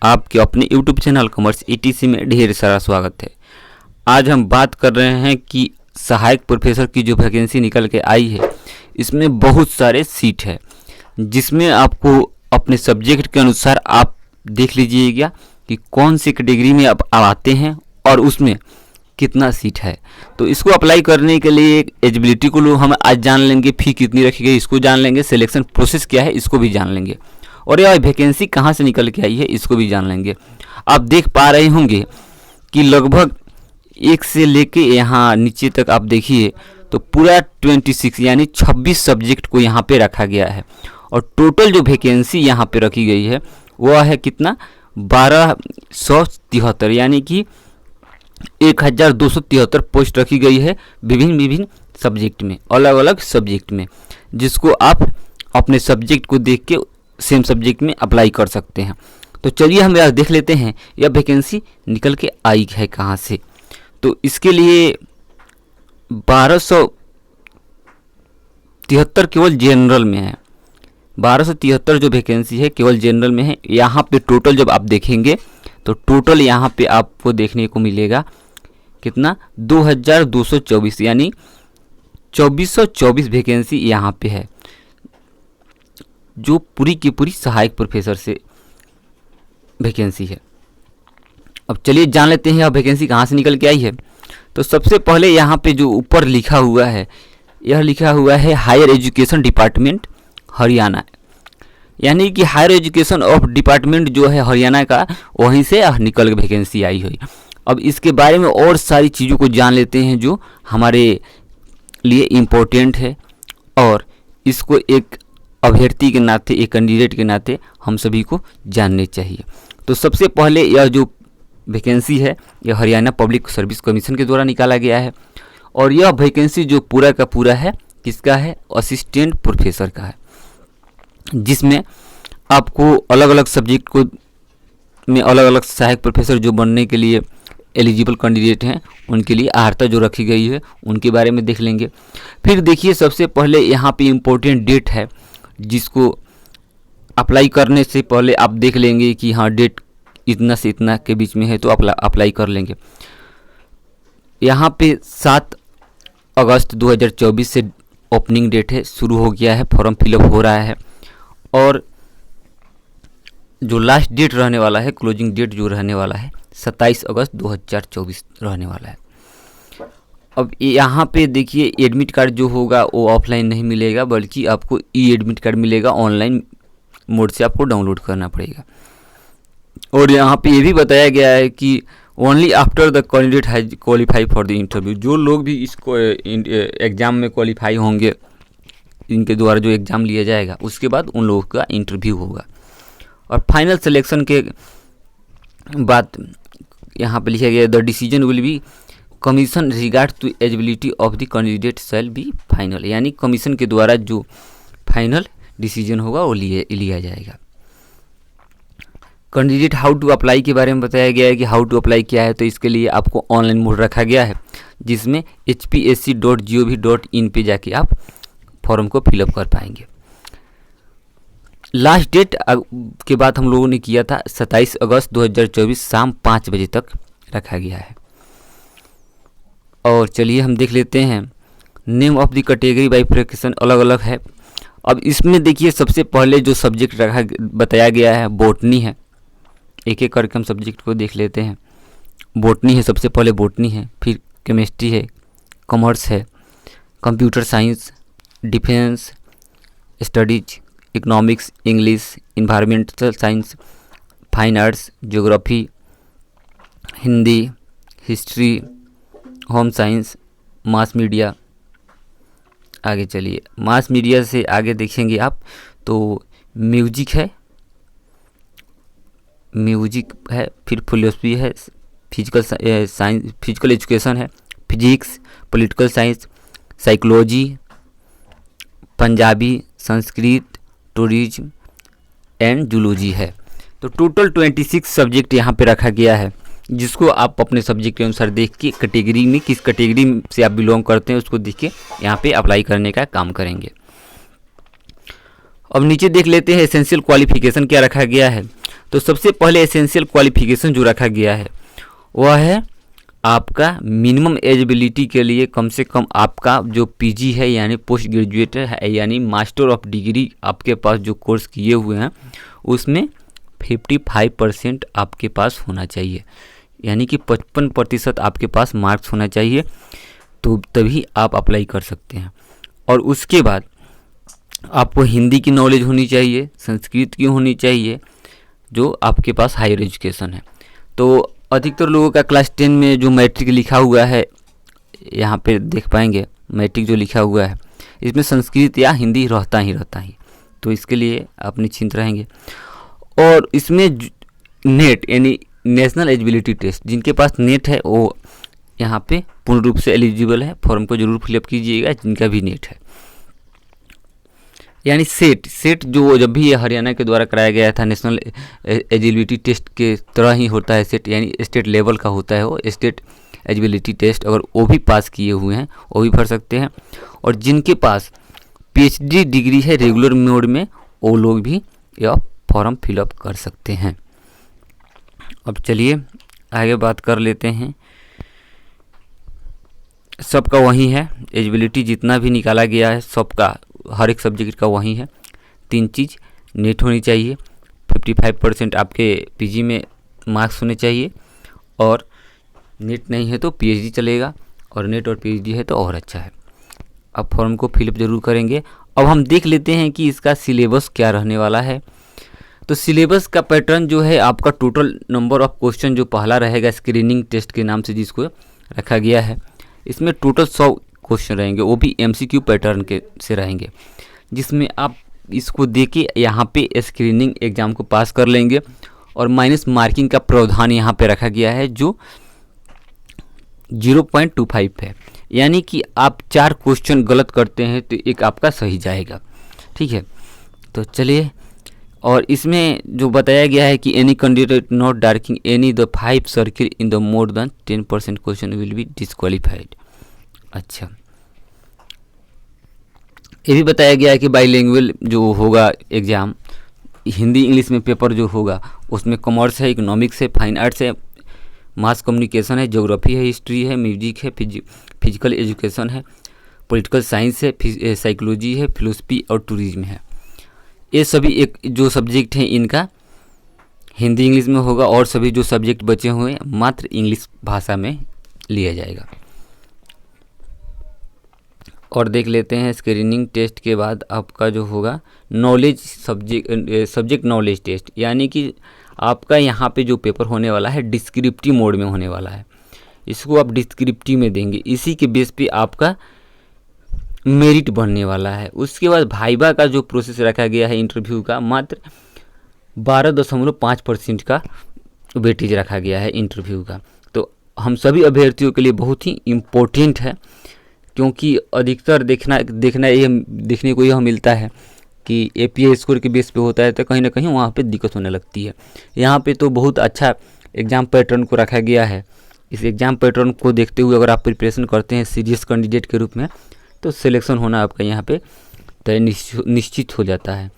आपके अपने YouTube channel commerce ETC में ढेर सारा स्वागत है। आज हम बात कर रहे हैं कि सहायक प्रोफेसर की जो वैकेंसी निकल के आई है, इसमें बहुत सारे सीट है, जिसमें आपको अपने सब्जेक्ट के अनुसार आप देख लीजिएगा कि कौन सी कैटेगरी में आप आते हैं और उसमें कितना सीट है। तो इसको अप्लाई करने के लिए एलिजिबिलिटी को हम आज जान लेंगे, फ़ी कितनी रखी गई इसको जान लेंगे, सिलेक्शन प्रोसेस क्या है इसको भी जान लेंगे, और यह वैकेंसी कहाँ से निकल के आई है इसको भी जान लेंगे। आप देख पा रहे होंगे कि लगभग 1 से लेके यहाँ नीचे तक आप देखिए तो पूरा 26 यानी 26 सब्जेक्ट को यहाँ पे रखा गया है, और टोटल जो वैकेंसी यहाँ पे रखी गई है वह है कितना 1273, यानी कि 1273 पोस्ट रखी गई है विभिन्न सब्जेक्ट में, अलग अलग सब्जेक्ट में, जिसको आप अपने सब्जेक्ट को देख के सेम सब्जेक्ट में अप्लाई कर सकते हैं। तो चलिए हम यार देख लेते हैं यह वैकेंसी निकल के आई है कहाँ से। तो इसके लिए 1273 केवल जनरल में है, 1273 जो वैकेंसी है केवल जनरल में है। यहाँ पे टोटल जब आप देखेंगे तो टोटल यहाँ पे आपको देखने को मिलेगा कितना 2224, यानी 2424 वैकेंसी यहाँ पे है, जो पूरी की पूरी सहायक प्रोफेसर से वैकेंसी है। अब चलिए जान लेते हैं यह वैकेंसी कहाँ से निकल के आई है। तो सबसे पहले यहाँ पे जो ऊपर लिखा हुआ है, यह लिखा हुआ है हायर एजुकेशन डिपार्टमेंट हरियाणा, यानी कि हायर एजुकेशन ऑफ डिपार्टमेंट जो है हरियाणा का, वहीं से निकल के वैकेंसी आई हुई। अब इसके बारे में और सारी चीज़ों को जान लेते हैं जो हमारे लिए इम्पोर्टेंट है, और इसको एक अभ्यर्थी के नाते, एक कैंडिडेट के नाते हम सभी को जानने चाहिए। तो सबसे पहले यह जो वैकेंसी है यह हरियाणा पब्लिक सर्विस कमीशन के द्वारा निकाला गया है, और यह वैकेंसी जो पूरा का पूरा है किसका है, असिस्टेंट प्रोफेसर का है, जिसमें आपको अलग अलग सब्जेक्ट को में अलग अलग सहायक प्रोफेसर जो बनने के लिए एलिजिबल कैंडिडेट हैं उनके लिए अर्हता जो रखी गई है उनके बारे में देख लेंगे। फिर देखिए सबसे पहले यहाँ पे इम्पोर्टेंट डेट है, जिसको अप्लाई करने से पहले आप देख लेंगे कि हाँ डेट इतना से इतना के बीच में है तो अप्लाई कर लेंगे। यहाँ पे 7 अगस्त 2024 से ओपनिंग डेट है, शुरू हो गया है, फॉर्म फिलअप हो रहा है, और जो लास्ट डेट रहने वाला है, क्लोजिंग डेट जो रहने वाला है 27 अगस्त 2024 रहने वाला है। अब यहाँ पे देखिए एडमिट कार्ड जो होगा वो ऑफलाइन नहीं मिलेगा, बल्कि आपको ई एडमिट कार्ड मिलेगा, ऑनलाइन मोड से आपको डाउनलोड करना पड़ेगा। और यहाँ पे ये भी बताया गया है कि only after the candidate has qualify for the interview, जो लोग भी इसको एग्ज़ाम में क्वालिफाई होंगे, इनके द्वारा जो एग्ज़ाम लिया जाएगा उसके बाद उन लोगों का इंटरव्यू होगा। और फाइनल सिलेक्शन के बाद यहाँ पे लिखा गया the decision will be commission regard to eligibility of the candidate shall be final, यानी कमीशन के द्वारा जो फाइनल डिसीजन होगा वो लिया जाएगा। कैंडिडेट हाउ टू अप्लाई के बारे में बताया गया है कि हाउ टू अप्लाई क्या है। तो इसके लिए आपको ऑनलाइन मोड रखा गया है, जिसमें hpsc.gov.in पे जाके आप फॉर्म को फिलअप कर पाएंगे। लास्ट डेट के बाद हम लोगों ने किया था 27 अगस्त 2024 शाम 5 बजे तक रखा गया है। और चलिए हम देख लेते हैं name of the category bifurcation अलग अलग है। अब इसमें देखिए सबसे पहले जो सब्जेक्ट बताया गया है बॉटनी है, एक एक करके हम सब्जेक्ट को देख लेते हैं। बॉटनी है, सबसे पहले बॉटनी है, फिर केमिस्ट्री है, कॉमर्स है, computer science, defence studies, economics, English, environmental science, fine arts, geography, Hindi, history, home science, mass media. आगे चलिए मास मीडिया से आगे देखेंगे आप तो म्यूजिक है, फिर फिलोसफी है, फिजिकल साइंस, फिजिकल एजुकेशन है, physics, political science, psychology, Punjabi, Sanskrit, tourism and zoology है। तो टोटल 26 सब्जेक्ट यहाँ पे रखा गया है, जिसको आप अपने सब्जेक्ट के अनुसार देख के कैटेगरी में किस कैटेगरी से आप बिलोंग करते हैं उसको देख के यहाँ पे अप्लाई करने का काम करेंगे। अब नीचे देख लेते हैं एसेंशियल क्वालिफिकेशन क्या रखा गया है। तो सबसे पहले एसेंशियल क्वालिफिकेशन जो रखा गया है वह है आपका मिनिमम एलिजिबिलिटी के लिए कम से कम आपका जो पीजी है यानी पोस्ट ग्रेजुएट है यानी मास्टर ऑफ डिग्री आपके पास जो कोर्स किए हुए हैं उसमें 55% आपके पास होना चाहिए, यानी कि 55% आपके पास मार्क्स होना चाहिए, तो तभी आप अप्लाई कर सकते हैं। और उसके बाद आपको हिंदी की नॉलेज होनी चाहिए, संस्कृत की होनी चाहिए, जो आपके पास हायर एजुकेशन है। तो अधिकतर लोगों का क्लास 10 में जो मैट्रिक लिखा हुआ है, यहाँ पे देख पाएंगे मैट्रिक जो लिखा हुआ है इसमें संस्कृत या हिंदी रहता ही, तो इसके लिए आप निश्चिंत रहेंगे। और इसमें नेट यानी नेशनल एलिजिबिलिटी टेस्ट, जिनके पास नेट है वो यहाँ पे पूर्ण रूप से एलिजिबल है, फॉर्म को जरूर फिलअप कीजिएगा जिनका भी नेट है। यानी सेट जो जब भी ये हरियाणा के द्वारा कराया गया था नेशनल एलिजिबिलिटी टेस्ट के तरह ही होता है सेट, यानी स्टेट लेवल का होता है वो स्टेट एलिजिबिलिटी टेस्ट। अगर वो भी पास किए हुए हैं वो भी भर सकते हैं, और जिनके पास पीएचडी डिग्री है रेगुलर मोड में वो लोग भी यह फॉर्म फिलअप कर सकते हैं। अब चलिए आगे बात कर लेते हैं। सबका वही है, एलिजिबिलिटी जितना भी निकाला गया है सबका हर एक सब्जेक्ट का वही है। 3 चीज़, नेट होनी चाहिए, 55% आपके पीजी में मार्क्स होने चाहिए, और नेट नहीं है तो पीएचडी चलेगा, और नेट और पीएचडी है तो और अच्छा है। अब फॉर्म को फिलअप जरूर करेंगे। अब हम देख लेते हैं कि इसका सिलेबस क्या रहने वाला है। तो सिलेबस का पैटर्न जो है आपका टोटल नंबर ऑफ क्वेश्चन जो पहला रहेगा स्क्रीनिंग टेस्ट के नाम से जिसको रखा गया है, इसमें टोटल 100 क्वेश्चन रहेंगे, वो भी एमसीक्यू पैटर्न के से रहेंगे, जिसमें आप इसको देके यहाँ पे स्क्रीनिंग एग्जाम को पास कर लेंगे। और माइनस मार्किंग का प्रावधान यहाँ पे रखा गया है जो 0.25 है, यानी कि आप 4 क्वेश्चन गलत करते हैं तो एक आपका सही जाएगा। ठीक है, तो चलिए। और इसमें जो बताया गया है कि any candidate not darkening any the 5 circle in the more than 10% question will be disqualified. अच्छा, ये भी बताया गया है कि बाईलिंगुअल जो होगा एग्ज़ाम, हिंदी इंग्लिश में पेपर जो होगा उसमें कॉमर्स है, इकोनॉमिक्स है, फाइन आर्ट्स है, मास कम्युनिकेशन है, ज्योग्राफी है, हिस्ट्री है, म्यूजिक है, फिजिकल एजुकेशन है, पॉलिटिकल साइंस है, साइकोलॉजी है, फिलोसफी और टूरिज्म है। ये सभी एक जो सब्जेक्ट हैं इनका हिंदी इंग्लिश में होगा, और सभी जो सब्जेक्ट बचे हुए मात्र इंग्लिश भाषा में लिया जाएगा। और देख लेते हैं स्क्रीनिंग टेस्ट के बाद आपका जो होगा नॉलेज सब्जेक्ट नॉलेज टेस्ट, यानी कि आपका यहाँ पे जो पेपर होने वाला है डिस्क्रिप्टिव मोड में होने वाला है। इसको आप डिस्क्रिप्टिव में देंगे, इसी के बेस पे आपका मेरिट बनने वाला है। उसके बाद भाइबा का जो प्रोसेस रखा गया है इंटरव्यू का, मात्र 12.5% का वेटेज रखा गया है इंटरव्यू का। तो हम सभी अभ्यर्थियों के लिए बहुत ही इम्पोर्टेंट है, क्योंकि अधिकतर देखने को यह मिलता है कि एपीए स्कोर के बेस पे होता है तो कहीं ना कहीं वहाँ पे दिक्कत होने लगती है। यहाँ पे तो बहुत अच्छा एग्ज़ाम पैटर्न को रखा गया है। इस एग्ज़ाम पैटर्न को देखते हुए अगर आप प्रिपरेशन करते हैं सीरियस कैंडिडेट के रूप में तो सिलेक्शन होना आपका यहाँ पे तय निश्चित हो जाता है,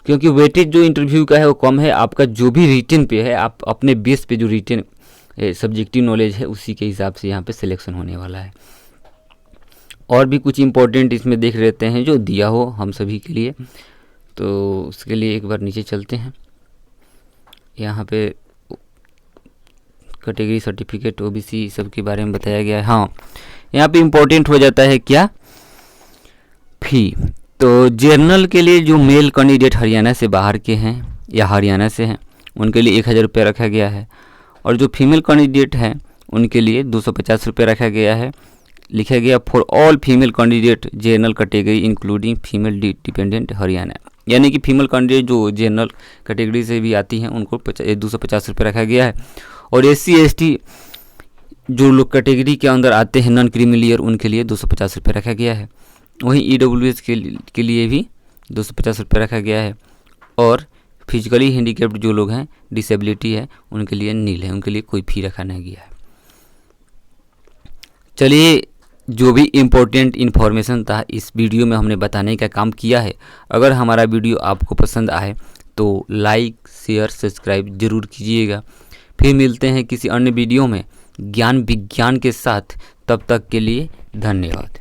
क्योंकि वेटेज जो इंटरव्यू का है वो कम है। आपका जो भी रिटन पे है, आप अपने बेस पे जो रिटन सब्जेक्टिव नॉलेज है उसी के हिसाब से यहाँ पे सिलेक्शन होने वाला है। और भी कुछ इम्पोर्टेंट इसमें देख लेते हैं जो दिया हो हम सभी के लिए, तो उसके लिए एक बार नीचे चलते हैं। यहाँ पे कैटेगरी सर्टिफिकेट ओबीसी सब के बारे में बताया गया है। हाँ, यहाँ पे इम्पोर्टेंट हो जाता है क्या, फी। तो जनरल के लिए जो मेल कैंडिडेट हरियाणा से बाहर के हैं या हरियाणा से हैं उनके लिए 1000 रुपये रखा गया है, और जो फीमेल कैंडिडेट हैं उनके लिए 250 रुपये रखा गया है। लिखा गया for all female candidate general category including female dependent Haryana, यानी कि फीमेल कैंडिडेट जो जनरल कैटेगरी से भी आती हैं उनको 250 रुपये रखा गया है। और SC/ST जो लोग कैटेगरी के अंदर आते हैं नॉन क्रीमिलियर उनके लिए 250 रुपये रखा गया है। वहीं EWS के लिए भी 250 रुपये रखा गया है। और फिजिकली हैंडीकैप्ड जो लोग हैं, डिसेबिलिटी है, उनके लिए नील है, उनके लिए कोई फी रखा नहीं गया है। चलिए, जो भी इम्पोर्टेंट इन्फॉर्मेशन था इस वीडियो में हमने बताने का काम किया है। अगर हमारा वीडियो आपको पसंद आए तो लाइक शेयर सब्सक्राइब जरूर कीजिएगा। फिर मिलते हैं किसी अन्य वीडियो में ज्ञान विज्ञान के साथ, तब तक के लिए धन्यवाद।